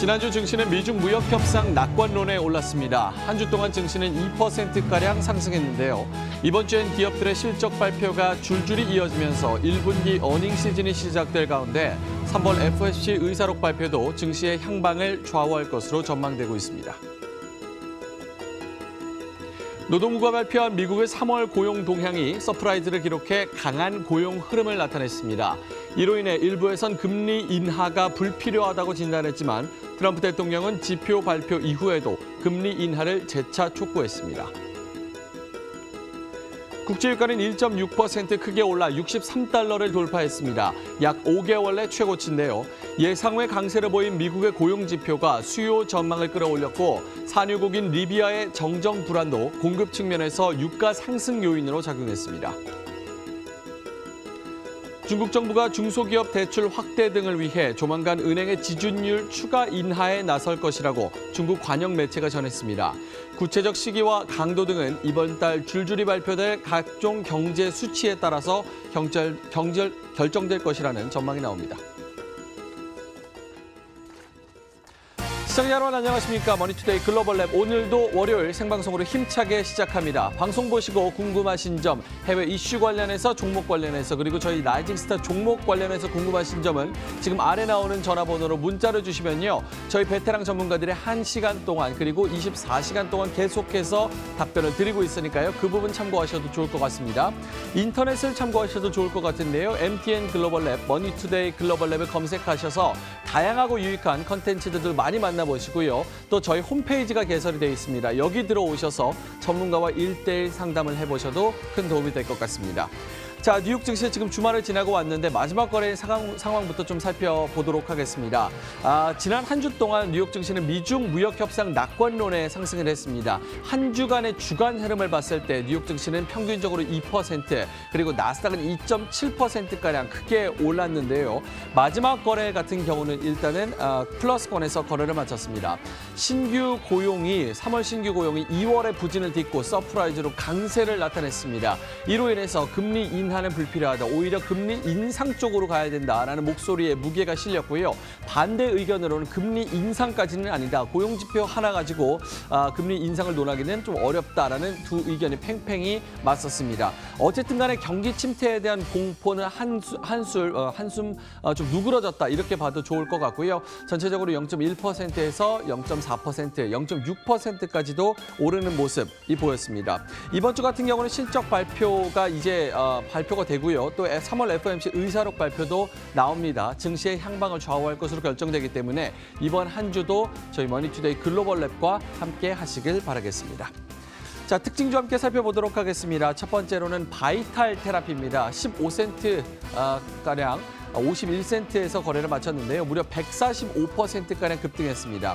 지난주 증시는 미중 무역 협상 낙관론에 올랐습니다. 한 주 동안 증시는 2%가량 상승했는데요. 이번 주엔 기업들의 실적 발표가 줄줄이 이어지면서 1분기 어닝 시즌이 시작될 가운데 3월 FOMC 의사록 발표도 증시의 향방을 좌우할 것으로 전망되고 있습니다. 노동부가 발표한 미국의 3월 고용 동향이 서프라이즈를 기록해 강한 고용 흐름을 나타냈습니다. 이로 인해 일부에선 금리 인하가 불필요하다고 진단했지만 트럼프 대통령은 지표 발표 이후에도 금리 인하를 재차 촉구했습니다. 국제유가는 1.6% 크게 올라 63달러를 돌파했습니다. 약 5개월 내 최고치인데요. 예상 외 강세를 보인 미국의 고용 지표가 수요 전망을 끌어올렸고 산유국인 리비아의 정정 불안도 공급 측면에서 유가 상승 요인으로 작용했습니다. 중국 정부가 중소기업 대출 확대 등을 위해 조만간 은행의 지준율 추가 인하에 나설 것이라고 중국 관영 매체가 전했습니다. 구체적 시기와 강도 등은 이번 달 줄줄이 발표될 각종 경제 수치에 따라서 결정될 것이라는 전망이 나옵니다. 시청자 여러분 안녕하십니까. 머니투데이 글로벌랩 오늘도 월요일 생방송으로 힘차게 시작합니다. 방송 보시고 궁금하신 점, 해외 이슈 관련해서 종목 관련해서 그리고 저희 라이징스타 종목 관련해서 궁금하신 점은 지금 아래 나오는 전화번호로 문자를 주시면요. 저희 베테랑 전문가들이 1시간 동안 그리고 24시간 동안 계속해서 답변을 드리고 있으니까요. 그 부분 참고하셔도 좋을 것 같습니다. 인터넷을 참고하셔도 좋을 것 같은데요. MTN 글로벌랩, 머니투데이 글로벌랩을 검색하셔서 다양하고 유익한 컨텐츠들을 많이 만나보시고요. 또 저희 홈페이지가 개설이 되어 있습니다. 여기 들어오셔서 전문가와 1:1 상담을 해보셔도 큰 도움이 될 것 같습니다. 자, 뉴욕 증시 지금 주말을 지나고 왔는데 마지막 거래 상황부터 좀 살펴보도록 하겠습니다. 지난 한 주 동안 뉴욕 증시는 미중 무역 협상 낙관론에 상승을 했습니다. 한 주간의 주간 흐름을 봤을 때 뉴욕 증시는 평균적으로 2%, 그리고 나스닥은 2.7%가량 크게 올랐는데요. 마지막 거래 같은 경우는 일단은 플러스권에서 거래를 마쳤습니다. 3월 신규 고용이 2월의 부진을 딛고 서프라이즈로 강세를 나타냈습니다. 이로 인해서 금리 인하는 불필요하다. 오히려 금리 인상 쪽으로 가야 된다라는 목소리에 무게가 실렸고요. 반대 의견으로는 금리 인상까지는 아니다. 고용지표 하나 가지고 금리 인상을 논하기는 좀 어렵다라는 두 의견이 팽팽히 맞섰습니다. 어쨌든 간에 경기 침체에 대한 공포는 한숨 좀 누그러졌다. 이렇게 봐도 좋을 것 같고요. 전체적으로 0.1%에서 0.4%, 0.6%까지도 오르는 모습이 보였습니다. 이번 주 같은 경우는 실적 발표가 이제 발표가 되고요. 또 3월 FOMC 의사록 발표도 나옵니다. 증시의 향방을 좌우할 것으로 결정되기 때문에 이번 한 주도 저희 머니투데이 글로벌랩과 함께 하시길 바라겠습니다. 자, 특징주 함께 살펴보도록 하겠습니다. 첫 번째로는 바이탈 테라피입니다. 15센트가량 51센트에서 거래를 마쳤는데요. 무려 145%가량 급등했습니다.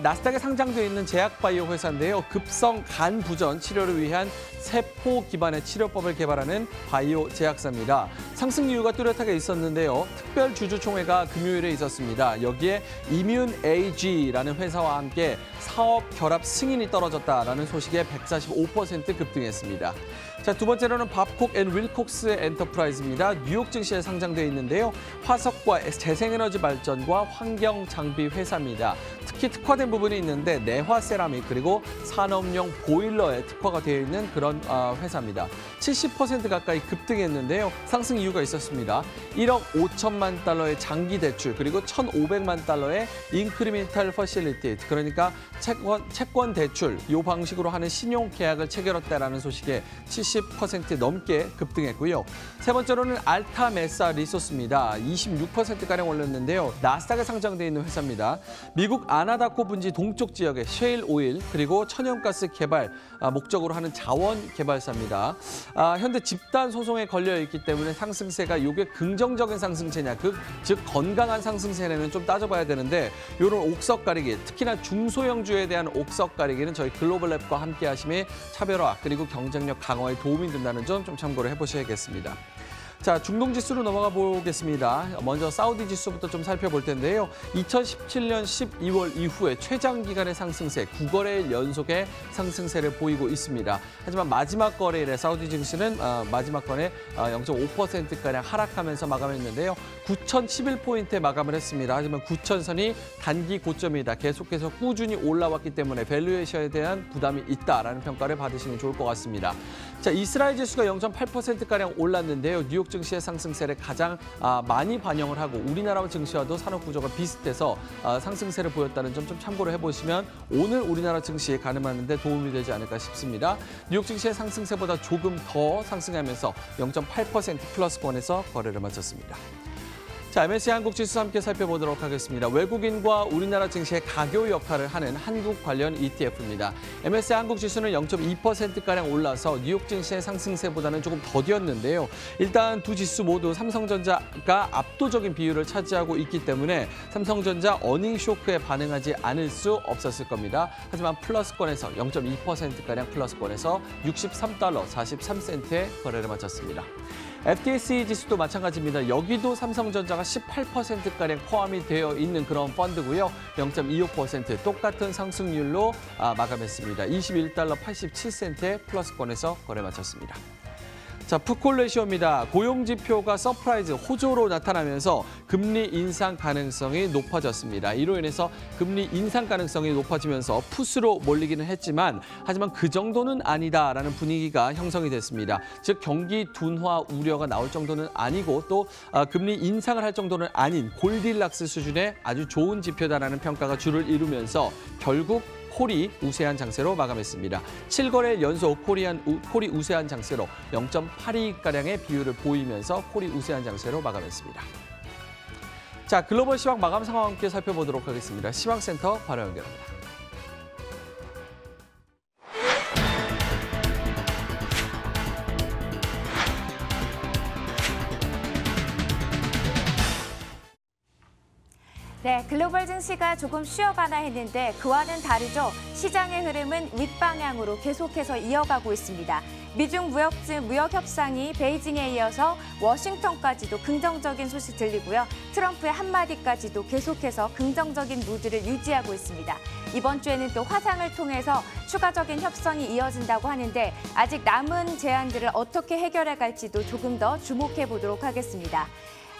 나스닥에 상장되어 있는 제약바이오 회사인데요. 급성 간 부전 치료를 위한 세포 기반의 치료법을 개발하는 바이오 제약사입니다. 상승 이유가 뚜렷하게 있었는데요. 특별 주주총회가 금요일에 있었습니다. 여기에 이뮨 AG라는 회사와 함께 사업 결합 승인이 떨어졌다라는 소식에 145% 급등했습니다. 자, 두 번째로는 밥콕 앤 윌콕스 엔터프라이즈입니다. 뉴욕 증시에 상장되어 있는데요. 화석과 재생에너지 발전과 환경 장비 회사입니다. 특히 특화된 부분이 있는데 내화 세라믹 그리고 산업용 보일러에 특화가 되어 있는 그런 회사입니다. 70% 가까이 급등했는데요. 상승 이유가 있었습니다. 1억 5천만 달러의 장기 대출 그리고 1,500만 달러의 인크리멘탈 퍼실리티 그러니까 채권 대출 이 방식으로 하는 신용 계약을 체결했다라는 소식에 70% 넘게 급등했고요. 세 번째로는 알타메사 리소스입니다. 26%가량 올랐는데요. 나스닥에 상장되어 있는 회사입니다. 미국 아나다코 분지 동쪽 지역의 셰일 오일 그리고 천연가스 개발 목적으로 하는 자원 개발사입니다. 현재 집단 소송에 걸려 있기 때문에 상승세가 이게 긍정적인 상승세냐, 즉 건강한 상승세는 좀 따져봐야 되는데 이런 옥석 가리기, 특히나 중소형주에 대한 옥석 가리기는 저희 글로벌랩과 함께 하심의 차별화 그리고 경쟁력 강화에 도움이 된다는 점 좀 참고를 해보셔야겠습니다. 자, 중동 지수로 넘어가 보겠습니다. 먼저 사우디 지수부터 좀 살펴볼 텐데요. 2017년 12월 이후에 최장 기간의 상승세, 9거래일 연속의 상승세를 보이고 있습니다. 하지만 마지막 거래일에 사우디 증시는 마지막 거래 0.5%가량 하락하면서 마감했는데요. 9,011포인트에 마감을 했습니다. 하지만 9,000선이 단기 고점이다. 계속해서 꾸준히 올라왔기 때문에 밸류에이션에 대한 부담이 있다라는 평가를 받으시면 좋을 것 같습니다. 자, 이스라엘 지수가 0.8%가량 올랐는데요. 뉴욕 증시의 상승세를 가장 많이 반영을 하고 우리나라 증시와도 산업 구조가 비슷해서 상승세를 보였다는 점 좀 참고를 해보시면 오늘 우리나라 증시에 가늠하는 데 도움이 되지 않을까 싶습니다. 뉴욕 증시의 상승세보다 조금 더 상승하면서 0.8% 플러스권에서 거래를 마쳤습니다. 자, MSCI 한국 지수 함께 살펴보도록 하겠습니다. 외국인과 우리나라 증시의 가교 역할을 하는 한국 관련 ETF입니다. MSCI 한국 지수는 0.2%가량 올라서 뉴욕 증시의 상승세보다는 조금 더디었는데요. 일단 두 지수 모두 삼성전자가 압도적인 비율을 차지하고 있기 때문에 삼성전자 어닝 쇼크에 반응하지 않을 수 없었을 겁니다. 하지만 플러스권에서 0.2%가량 플러스권에서 63달러 43센트에 거래를 마쳤습니다. FTSE 지수도 마찬가지입니다. 여기도 삼성전자가 18%가량 포함이 되어 있는 그런 펀드고요. 0.25% 똑같은 상승률로 마감했습니다. 21달러 87센트에 플러스권에서 거래 마쳤습니다. 자, 푸콜레시오입니다. 고용지표가 서프라이즈 호조로 나타나면서 금리 인상 가능성이 높아졌습니다. 이로 인해서 금리 인상 가능성이 높아지면서 풋으로 몰리기는 했지만 하지만 그 정도는 아니다라는 분위기가 형성이 됐습니다. 즉 경기 둔화 우려가 나올 정도는 아니고 또 금리 인상을 할 정도는 아닌 골딜락스 수준의 아주 좋은 지표다라는 평가가 주를 이루면서 결국 콜이 우세한 장세로 마감했습니다. 7거래일 연속 콜이 우세한 장세로 0.82가량의 비율을 보이면서 콜이 우세한 장세로 마감했습니다. 자, 글로벌 시황 마감 상황 함께 살펴보도록 하겠습니다. 시황센터 바로 연결합니다. 네, 글로벌 증시가 조금 쉬어가나 했는데 그와는 다르죠. 시장의 흐름은 윗방향으로 계속해서 이어가고 있습니다. 미중 무역 협상이 베이징에 이어서 워싱턴까지도 긍정적인 소식 들리고요. 트럼프의 한마디까지도 계속해서 긍정적인 무드를 유지하고 있습니다. 이번 주에는 또 화상을 통해서 추가적인 협상이 이어진다고 하는데 아직 남은 제안들을 어떻게 해결해 갈지도 조금 더 주목해 보도록 하겠습니다.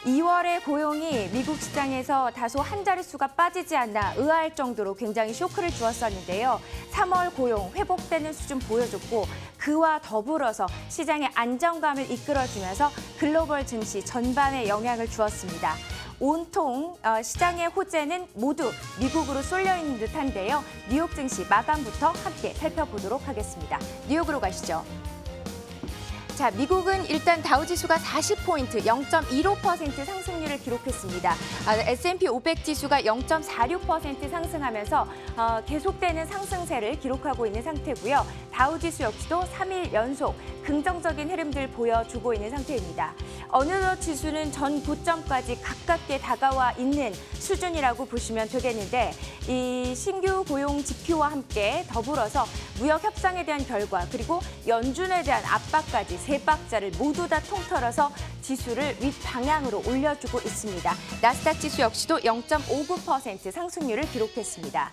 2월의 고용이 미국 시장에서 다소 한 자릿수가 빠지지 않나 의아할 정도로 굉장히 쇼크를 주었었는데요. 3월 고용 회복되는 수준 보여줬고 그와 더불어서 시장의 안정감을 이끌어주면서 글로벌 증시 전반에 영향을 주었습니다. 온통 시장의 호재는 모두 미국으로 쏠려 있는 듯한데요. 뉴욕 증시 마감부터 함께 살펴보도록 하겠습니다. 뉴욕으로 가시죠. 자, 미국은 일단 다우지수가 40포인트, 0.15% 상승률을 기록했습니다. S&P 500 지수가 0.46% 상승하면서 계속되는 상승세를 기록하고 있는 상태고요. 다우지수 역시도 3일 연속 긍정적인 흐름들 보여주고 있는 상태입니다. 어느덧 지수는 전 고점까지 가깝게 다가와 있는 수준이라고 보시면 되겠는데 이 신규 고용 지표와 함께 더불어서 무역 협상에 대한 결과 그리고 연준에 대한 압박까지 세 박자를 모두 다 통틀어서 지수를 윗방향으로 올려주고 있습니다. 나스닥 지수 역시도 0.59% 상승률을 기록했습니다.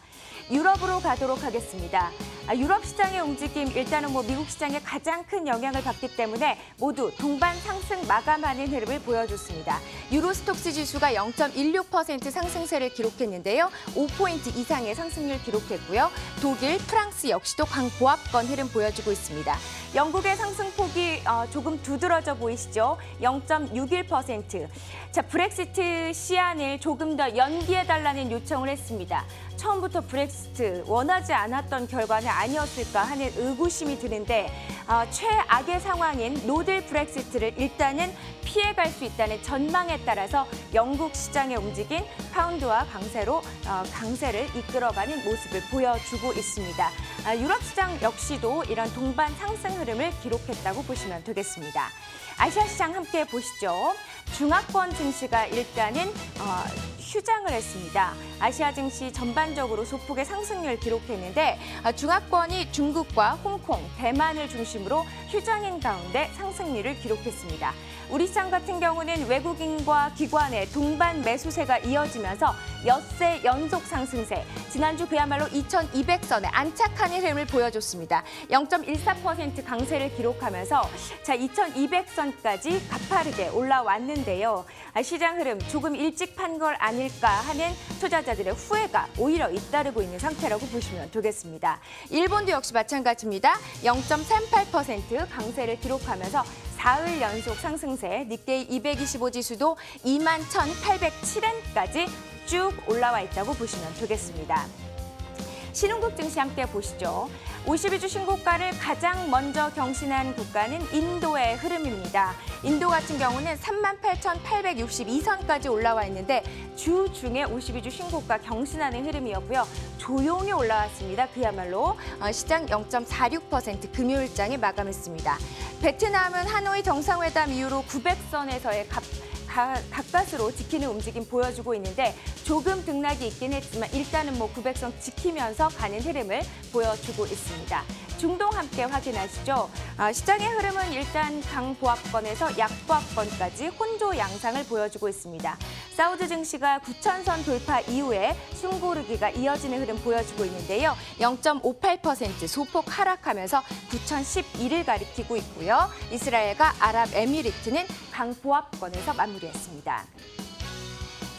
유럽으로 가도록 하겠습니다. 유럽 시장의 움직임 일단은 미국 시장에 가장 큰 영향을 받기 때문에 모두 동반 상승 마감하는 흐름을 보여줬습니다. 유로스톡스 지수가 0.16% 상승세를 기록했는데요. 5포인트 이상의 상승률 기록했고요. 독일, 프랑스 역시도 강보합권 흐름 보여주고 있습니다. 영국의 상승폭이 조금 두드러져 보이시죠? 0.61%. 자, 브렉시트 시한을 조금 더 연기해달라는 요청을 했습니다. 처음부터 브렉시트 원하지 않았던 결과는 아니었을까 하는 의구심이 드는데 최악의 상황인 노딜 브렉시트를 일단은 피해갈 수 있다는 전망에 따라서 영국 시장의 움직임 파운드와 강세를 이끌어가는 모습을 보여주고 있습니다. 유럽 시장 역시도 이런 동반 상승 흐름을 기록했다고 보시면 되겠습니다. 아시아 시장 함께 보시죠. 중화권 증시가 일단은 휴장을 했습니다. 아시아 증시 전반적으로 소폭의 상승률을 기록했는데 중화권이 중국과 홍콩, 대만을 중심으로 휴장인 가운데 상승률을 기록했습니다. 우리 시장 시장 같은 경우는 외국인과 기관의 동반 매수세가 이어지면서 엿새 연속 상승세. 지난주 그야말로 2200선에 안착하는 흐름을 보여줬습니다. 0.14% 강세를 기록하면서 자 2200선까지 가파르게 올라왔는데요. 시장 흐름 조금 일찍 판 걸 아닐까 하는 투자자들의 후회가 오히려 잇따르고 있는 상태라고 보시면 되겠습니다. 일본도 역시 마찬가지입니다. 0.38% 강세를 기록하면서 사흘 연속 상승세, 니케이 225 지수도 21,807엔까지 쭉 올라와 있다고 보시면 되겠습니다. 신흥국 증시 함께 보시죠. 52주 신고가를 가장 먼저 경신한 국가는 인도의 흐름입니다. 인도 같은 경우는 38,862선까지 올라와 있는데 주 중에 52주 신고가 경신하는 흐름이었고요. 조용히 올라왔습니다. 그야말로 시장 0.46% 금요일장에 마감했습니다. 베트남은 하노이 정상회담 이후로 900선에서의 가까스로 지키는 움직임 보여주고 있는데 조금 등락이 있긴 했지만 일단은 900선 지키면서 가는 흐름을 보여주고 있습니다. 중동 함께 확인하시죠. 시장의 흐름은 일단 강보합권에서 약보합권까지 혼조 양상을 보여주고 있습니다. 사우디 증시가 9,000선 돌파 이후에 숨고르기가 이어지는 흐름 보여주고 있는데요. 0.58% 소폭 하락하면서 9,011을 가리키고 있고요. 이스라엘과 아랍에미리트는 강보합권에서 마무리했습니다.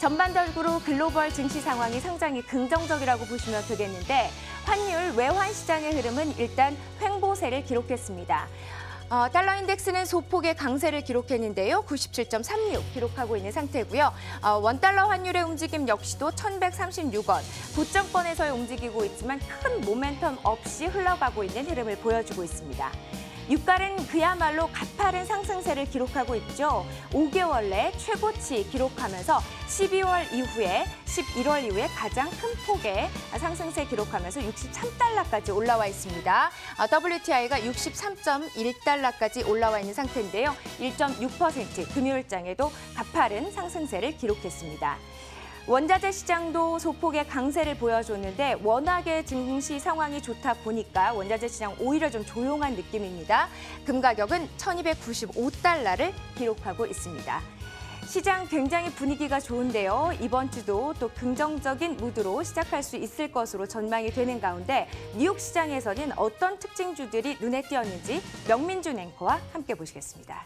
전반적으로 글로벌 증시 상황이 상당히 긍정적이라고 보시면 되겠는데 환율 외환 시장의 흐름은 일단 횡보세를 기록했습니다. 달러 인덱스는 소폭의 강세를 기록했는데요. 97.36 기록하고 있는 상태고요. 원달러 환율의 움직임 역시도 1,136원. 고점권에서 움직이고 있지만 큰 모멘텀 없이 흘러가고 있는 흐름을 보여주고 있습니다. 유가는 그야말로 가파른 상승세를 기록하고 있죠. 5개월 내 최고치 기록하면서 12월 이후에 11월 이후에 가장 큰 폭의 상승세 기록하면서 63달러까지 올라와 있습니다. WTI가 63.1달러까지 올라와 있는 상태인데요. 1.6% 금요일장에도 가파른 상승세를 기록했습니다. 원자재 시장도 소폭의 강세를 보여줬는데 워낙에 증시 상황이 좋다 보니까 원자재 시장 오히려 좀 조용한 느낌입니다. 금 가격은 1,295달러를 기록하고 있습니다. 시장 굉장히 분위기가 좋은데요. 이번 주도 또 긍정적인 무드로 시작할 수 있을 것으로 전망이 되는 가운데 뉴욕 시장에서는 어떤 특징주들이 눈에 띄었는지 명민준 앵커와 함께 보시겠습니다.